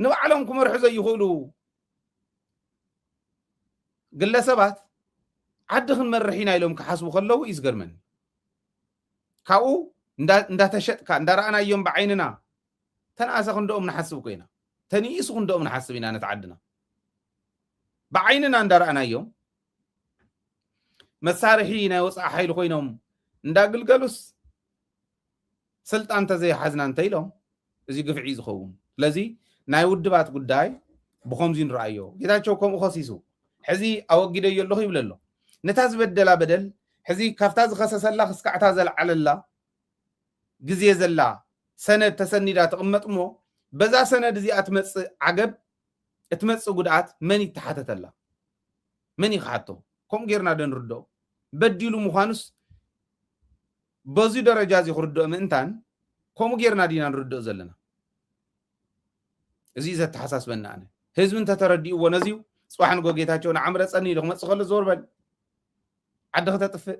ንባዕሎም ክመርሑ ዘይኽእሉ ግለሰባት ዓዲ ክንመርሕ ኢና ኢሎም ክሓስቡ ከለዉ እዩ ዝገርመኒ ካብኡ እንዳተሸጥካ እንዳረኣናዮም ብዓይንና ተንኣሰ ክንደኦም ንሓስብ ኮይና ተንኢሱ ክንደኦም ንሓስብ ኢና ነቲ ዓድና ብዓይንና እንዳረኣናዮም መሳርሒ ናይ ወፃኢ ሓይሊ ኮይኖም እንዳግልገሉስ ስልጣን ተዘይሓዝና እንተኢሎም እዚ ግፍዒ ዝኸውን ስለዚ ናይ ውድባት ጉዳይ ብኸምዚ ንረኣዮ ጌታቸው ከምኡ ኸሲሱ ሕዚ ኣወጊደዮ ኣለኹ ይብል ኣሎ ነታ ዝበደላ በደል ሕዚ ካብታ ዝኸሰሰላ ክስካዕታ ዘለዓለላ ግዜ ዘላ ሰነድ ተሰኒዳ ትቕመጥ እሞ በዛ ሰነድ እዚኣ ትመፅእ ዓገብ እትመፅእ ጉድኣት መን ይተሓተተላ መን ይኽሓቶ ከምኡ ጌርና ዶ ንርድኦ በዲሉ ምዃኑስ በዚ ደረጃ እዚ ክርድኦ ምእንታን ከምኡ ጌርና ዲና ንርድኦ ዘለና እዚ ዘተሓሳስበና ኣነ ህዝቢ እንተተረዲእዎ ነዚዩ ጽባሕ ንጎ ጌታቸው ንዓምረፀኒ ኢሉ ክመፅእ ከሎ ዞር በል ዓዲ ክተጥፍእ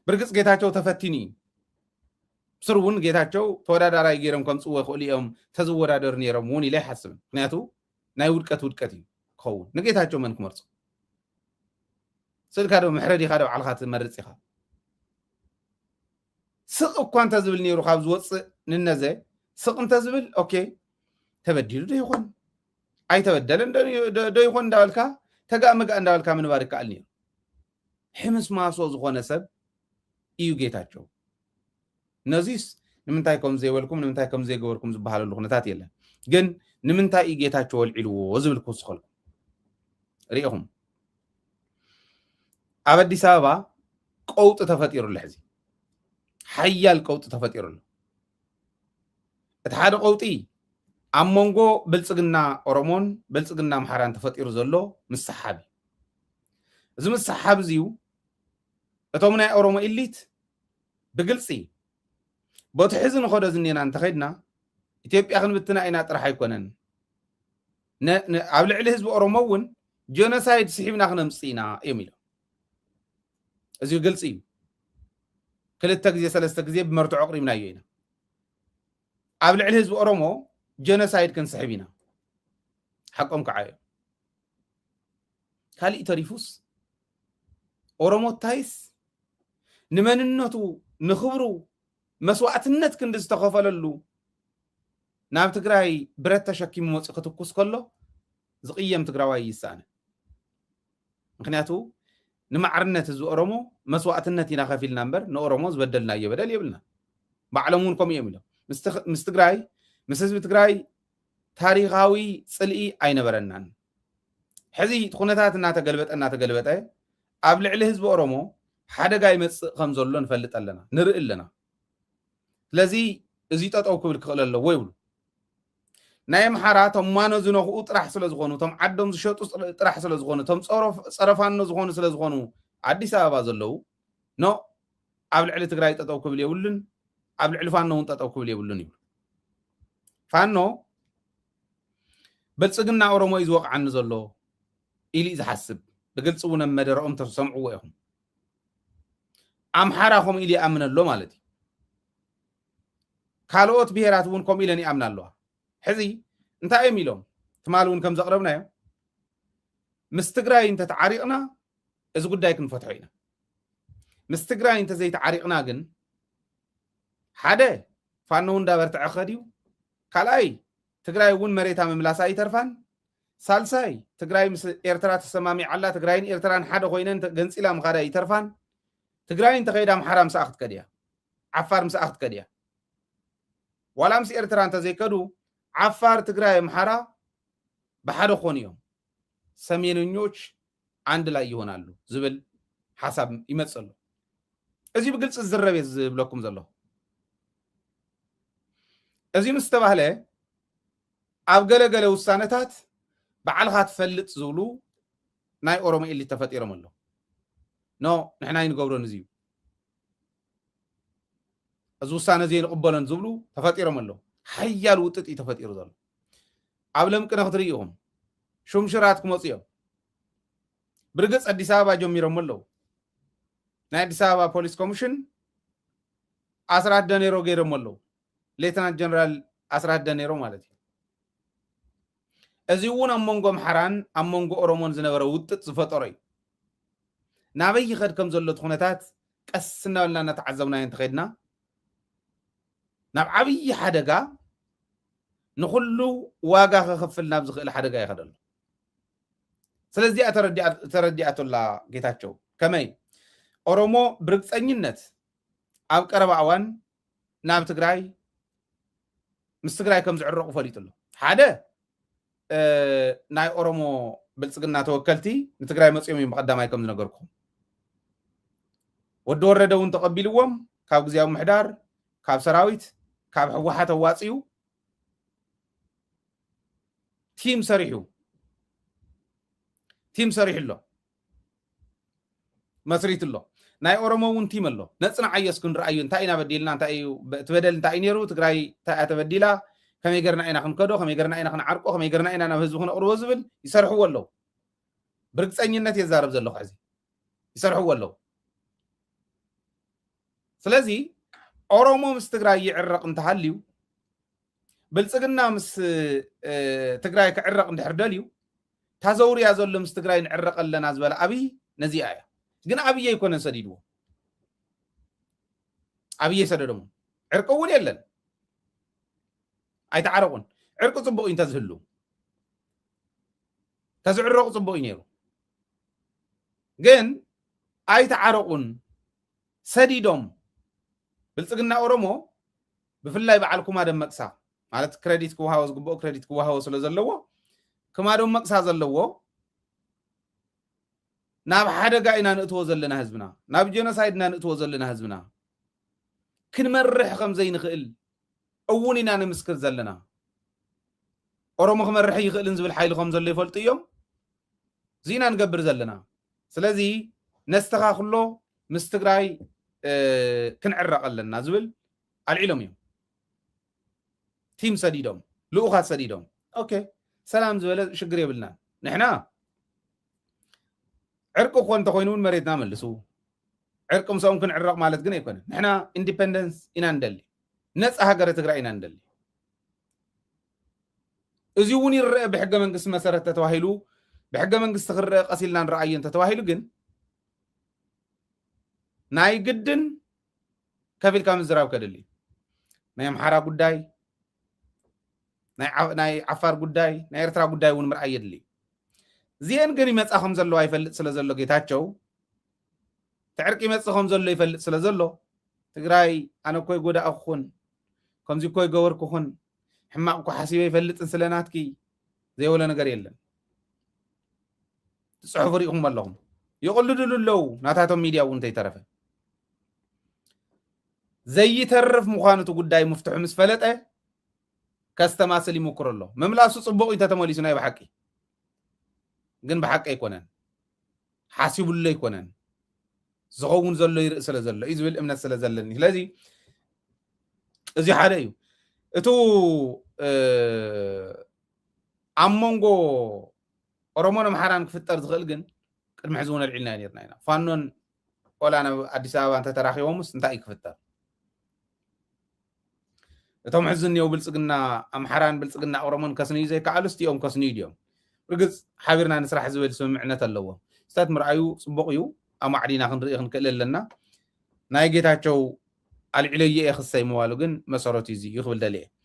ብርግፅ ጌታቸው ተፈቲኑ እዩ ስር እውን ጌታቸው ተወዳዳራይ ገይሮም ከምፅዎ ይኽእሉ እዮም ተዝወዳደሩ ነይሮም እውን ኢለ ይሓስብን ምክንያቱ ናይ ውድቀት እዩ ክኸውን ንጌታቸው መን ክመርፁ ስልካ ዶ ምሕረድ ኢኻ ዶ ባዕልካ ትመርፅ ኢኻ ስቕ እኳ እንተዝብል ነይሩ ካብ ዝወፅእ ንነዘ ስቕ እንተዝብል ኦኬ ተበዲሉ ዶ ይኾን ኣይተበደለን ዶ ይኾን እንዳበልካ ተጋእ መጋእ እንዳበልካ ምንባር ይከኣል ነይሩ ሕምስ ማሶ ዝኾነ ሰብ እዩ ጌታቸው ነዚስ ንምንታይ ከም ዘይበልኩም ንምንታይ ከም ዘይገበርኩም ዝበሃለሉ ኩነታት የለን ግን ንምንታይ እዩ ጌታቸው ወልዒልዎ ዝብል ክውስኸልኩም ሪኢኹም ኣብ ኣዲስ ኣበባ ቀውጢ ተፈጢሩሉ ሕዚ ሓያል ቀውጢ ተፈጢሩሉ እቲ ሓደ ቀውጢ ኣብ መንጎ ብልፅግና ኦሮሞን ብልፅግና ኣምሓራን ተፈጢሩ ዘሎ ምሰሓብ እዚ ምሰሓብ እዚዩ እቶም ናይ ኦሮሞ ኢሊት ብግልፂ በቲ ሕዚ ንኸዶ ዝኔና እንተኸይድና ኢትዮጵያ ክንብትና ኢና ጥራሕ ኣይኮነን ኣብ ልዕሊ ህዝቢ ኦሮሞ እውን ጀኖሳይድ ስሒብና ክነምፅእ ኢና እዮም ኢሎም እዚ ግልፂ እዩ ክልተ ግዜ ሰለስተ ግዜ ብመርትዖ ኣቕሪብናዮ ኢና ኣብ ልዕሊ ህዝቢ ኦሮሞ ጀኖሳይድ ክንስሕብ ኢና ሓቆም ከዓ እዮም ካሊእ ተሪፉስ ኦሮሞ ታይስ ንመንነቱ ንኽብሩ መስዋዕትነት ክንዲ ዝተኸፈለሉ ናብ ትግራይ ብረት ተሸኪሙ መፅኡ ክትኩስ ከሎ ዝቕየም ትግራዋይ ይሳነ ምክንያቱ ንማዕርነት ህዝቢ ኦሮሞ መስዋዕትነት ኢና ከፊልና እምበር ንኦሮሞ ዝበደልናዮ በደል የብልና ባዕሎም እውን ከምኡ እዮም ኢሎም ምስ ትግራይ ምስ ህዝቢ ትግራይ ታሪኻዊ ፅልኢ ኣይነበረናን ሕዚ ኩነታት እናተገልበጠ ኣብ ልዕሊ ህዝቢ ኦሮሞ ሓደጋ ይመፅእ ከም ዘሎ ንፈልጥ ኣለና ንርኢ ኣለና ስለዚ እዚ ጠጠው ክብል ክኽእል ኣለዎ ይብሉ ናይ ኣምሓራ ቶም ማኖ ዝነኽኡ ጥራሕ ስለ ዝኾኑ ቶም ዓዶም ዝሸጡ ጥራሕ ስለ ዝኾኑ ቶም ፀረፋኖ ዝኾኑ ስለ ዝኾኑ ኣዲስ ኣበባ ዘለዉ ኖ ኣብ ልዕሊ ትግራይ ጠጠው ክብል የብሉን ኣብ ልዕሊ ፋኖ እውን ጠጠው ክብል የብሉን ይብሉ ፋኖ ብልፅግና ኦሮሞ እዩ ዝወቕዓኒ ዘሎ ኢሉ ዝሓስብ ብግልፂ እውን ኣብ መደረኦም ተሰምዕዎ ኢኹም ኣምሓራ ከምኡ ኢሉ ይኣምን ኣሎ ማለት እዩ ካልኦት ብሄራት እውን ከምኡ ኢለን ይኣምና ኣለዋ ሕዚ እንታይ እዮም ኢሎም ትማል እውን ከም ዘቕረብናዮ ምስ ትግራይ እንተተዓሪቕና እዚ ጉዳይ ክንፈትሖ ኢና ምስ ትግራይ እንተዘይተዓሪቕና ግን ሓደ ፋኖ እውን እንዳበርትዐ ኸድዩ ካልኣይ ትግራይ እውን መሬታ ምምላሳ ይተርፋን ሳልሳይ ትግራይ ምስ ኤርትራ ተሰማሚዓላ ትግራይን ኤርትራን ሓደ ኮይነን ገንፂላ ምኻዳ ይተርፋን ትግራይ እንተኸይዳ ኣምሓራ ምስኣ ክትከድያ ዓፋር ምስኣ ክትከድያ ዋላ ምስ ኤርትራ እንተዘይከዱ ዓፋር ትግራይ ኣምሓራ ብሓደ ክኾኑ እዮም ሰሜነኞች አንድ ላይ ይሆናሉ ዝብል ሓሳብ ይመፅሉ እዚ ብግልጽ ዝረብ ዝብለኩም ዘሎ እዚ ምስተባህለ ኣብ ገለገለ ውሳነታት ባዕልኻ ትፈልጥ ዝብሉ ናይ ኦሮሞ ኤሊት ተፈጢሮም ኣሎ ኖ ንሕና ይንገብሮን እዚ እዚ ውሳነ እዚ ንቕበሎን ዝብሉ ተፈጢሮም ኣሎ ሓያል ውጥጥ ተፈጢሩ ዘሎ ኣብ ለምቅነ ክትርእይኹም ሹምሽራት ክመፁ እዮም ብርግፅ ኣዲስ ኣበባ ጀሚሮም ኣለዉ ናይ ኣዲስ ኣበባ ፖሊስ ኮሚሽን ኣስራት ደኔሮ ገይሮም ኣለዉ ሌተናንት ጀነራል ኣስራት ደኔሮ ማለት እዩ እዚ እውን ኣብ መንጎ ኣምሓራን ኣብ መንጎ ኦሮሞን ዝነበረ ውጥጥ ዝፈጠሮ እዩ ናበይ ይኸድ ከም ዘሎ ኩነታት ቀስ እናበልና እናተዓዘብናዮ እንተኸድና ናብ ዓብይ ሓደጋ ንኩሉ ዋጋ ክኽፍል ናብ ዝኽእል ሓደጋ ይኸድ ኣሎ ስለዚ ተረዲኣቶላ ጌታቸው ከመይ ኦሮሞ ብርግፀኝነት ኣብ ቀረባ እዋን ናብ ትግራይ ምስ ትግራይ ከም ዝዕረቁ ፈሊጡ ኣሎ ሓደ ናይ ኦሮሞ ብልጽግና ተወከልቲ ንትግራይ መጽኦም እዮም በቀዳማይ ከም ዝነገርኩም ወዲ ወረደ እውን ተቀቢልዎም ካብ ግዝያዊ ምሕዳር ካብ ሰራዊት ካብ ህወሓት ኣዋፂኡ ቲም ሰሪሑ ኣሎ መስሪት ኣሎ ናይ ኦሮሞ እውን ቲም ኣሎ ነጽናዓየስ ክንርአዩ እንታይ ኢና በዲልና እንታይ ትበደል እንታይ ነይሩ ትግራይ ተበዲላ ከመይ ገርና ኢና ክንከዶ ከመይ ገርና ኢና ክንዓርቆ ከመይ ገርና ኢና ናብ ህዝቡ ክነቅርቦ ዝብል ይሰርሕዎ ኣለዉ ብርግፀኝነት የዛረብ ዘለኹ ሕዚ ይሰርሕዎ ኣለዉ ስለዚ ኦሮሞ ምስ ትግራይ ይዕረቕ እንተሃልዩ ብልጽግና ምስ ትግራይ ክዕረቕ እንድሕር ደልዩ ታዘውርያ ዘሎ ምስ ትግራይ ንዕረቕ ኣለና ዝበለ ኣብይ ነዚኣ እያ ግን ኣብይ ኣይኮነን ሰዲድዎ ኣብይ ሰደዶም ዕርቂ እውን የለን ኣይተዓረቁን ዕርቂ ጽቡቕ እዩ እንተዝህሉ ተዝዕረቑ ጽቡቕ እዩ ነይሩ ግን ኣይተዓረቁን ሰዲዶም ብልጽግና ኦሮሞ ብፍላይ በዓል ኩማዶም መቅሳ ማለት ክሬዲት ክወሃቦ ዝግብኦ ክሬዲት ክወሃቦ ስለ ዘለዎ ኩማዶም መቅሳ ዘለዎ ናብ ሓደጋ ኢና ንእትዎ ዘለና ህዝብና ናብ ጄኖሳይድ ኢና ንእትዎ ዘለና ህዝብና ክንመርሕ ከም ዘይንኽእል እውን ኢና ንምስክር ዘለና ኦሮሞ ክመርሕ ይኽእልን ዝብል ሓይሊ ከም ዘሎ ይፈልጡ እዮም ዚና ንገብር ዘለና ስለዚ ነስተኻኽሎ ምስ ትግራይ ክንዕረቕ ኣለና ዝብል ኣልዒሎም እዮም ቲም ሰዲዶም ልኡኻት ሰዲዶም ኦኬ ሰላም ዝበለ ሽግር የብልና ንሕና ዕርቂ እኮ እንተኮይኑውን መሬትና መልሱ ዕርቂ ምሰኦም ክንዕረቕ ማለት ግን ኣይኮነን ንሕና ኢንዲፔንደንስ ኢና እንደሊ ነፃ ሃገረ ትግራይ ኢና እንደሊ እዚ እውን ይርአ ብሕገ መንግስቲ መሰረት ተተዋሂሉ ብሕገ መንግስቲ ክርአ ቀሲልና ንረኣዮ እንተተዋሂሉ ግን ናይ ግድን ከፊልካ ምዝራብ ከድሊ ናይ ኣምሓራ ጉዳይ ናይ ዓፋር ጉዳይ ናይ ኤርትራ ጉዳይ እውን ምርኣይ የድሊ ዚአን ግን ይመፃ ከም ዘለዎ አይፈልጥ ስለ ዘሎ ጌታቸው ትዕርቂ ይመፃ ከም ዘሎ ይፈልጥ ስለ ዘሎ ትግራይ ኣነ ኮይ ጎዳእኩን ከምዚ ኮይ ገበርኩን ሕማቅ ኮ ሓሲበ ይፈልጥን ስለናትኪ ዘይወለ ነገር የለን ጽሑፍ ሪኢኩም ኣለኹም ይقلدሉ ለው ናታቶም ሚድያ እውን ተይተረፈ ዘይተርፍ ምዃነቱ ጉዳይ መፍትሑ ምስ ፈለጠ ከስተማስል ይሞክር ኣሎ መምላሱ ጽቡቕ ተተመሊሱ ናይ በሓቂ ግን በሓቂ ኣይኮነን ሓሲቡሉ ኣይኮነን ዝኸውን ዘሎ ይርኢ ስለ ዘሎ እዩ ዝብል እምነት ስለ ዘለኒ ስለዚ እዚ ሓደ እዩ እቱ ኣብ መንጎ ኦሮሞን ኣምሓራን ክፍጠር ዝኽእል ግን ቅድሚ ሕዚ እውን ኣልዒልና ነርና ኢና ፋኖን ቆላ ናብ ኣዲስ ኣበባ እንተተራኺቦምስ እንታይ ክፍጠር እቶም ሕዚ እኒአው ብልጽግና ኣምሓራን ብልጽግና ኦሮሞን ከስንዩ ዘይከኣሉ እስቲኦም ከስንዩ ድዮም ርግጽ ሓቢርና ንስራሕ ዝብል ስምምዕነት ኣለዎ ስታት ምርኣዩ ጽቡቕ እዩ ኣብ ማዕዲና ክንርኢ ክንክእል ኣለና ናይ ጌታቸው ኣልዒለየ ክሰይ ምዋሉ ግን መሰረቱ እዚ ይኽብል ደልየ